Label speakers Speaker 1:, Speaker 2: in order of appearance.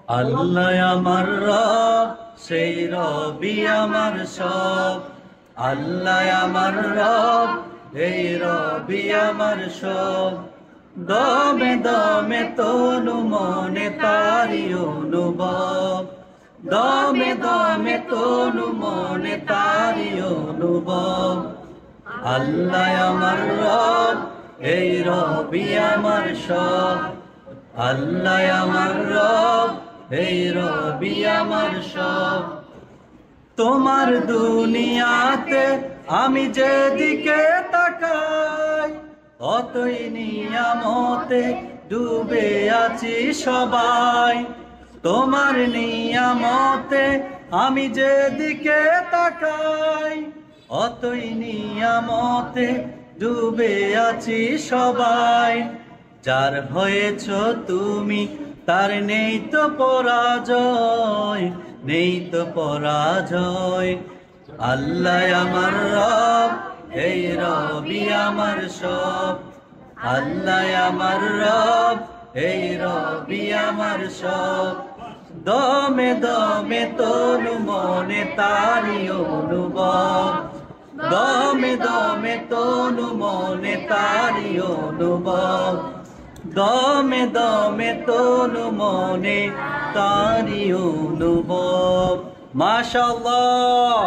Speaker 1: আল্লাহ আমার রব, সেই রবি আমার সব। আল্লাহ আমার রব, এই রবি আমার সব। দমে দমে তনু মনে তারি অনুভব, দমে দমে তনু মনে তারি অনুভব। আল্লাহ আমার রব, এই রবি আমার সব। আল্লাহ আমার রব, এই রবি আমার সব। তোমার দুনিয়াতে আমি যেদিকে তাকাই, অতই নিয়ামতে ডুবে আছি সবাই। তোমার নিয়ামতে আমি যেদিকে তাকাই, অতই নিয়ামতে ডুবে আছি সবাই। যার হয়েছ তুমি, তার নেই তো পরাজয়, নেই তো পরাজয়। আল্লাহ আমার রব, এই রবি আমার সব। আল্লাহ আমার রব, এই রবি আমার সব। দমে দমে তনু মনে তারি অনুভব, দমে দমে তনু মনে তারি অনুভব। দমে দমে তনু মনে তারি অনুভব। মাশাআল্লাহ।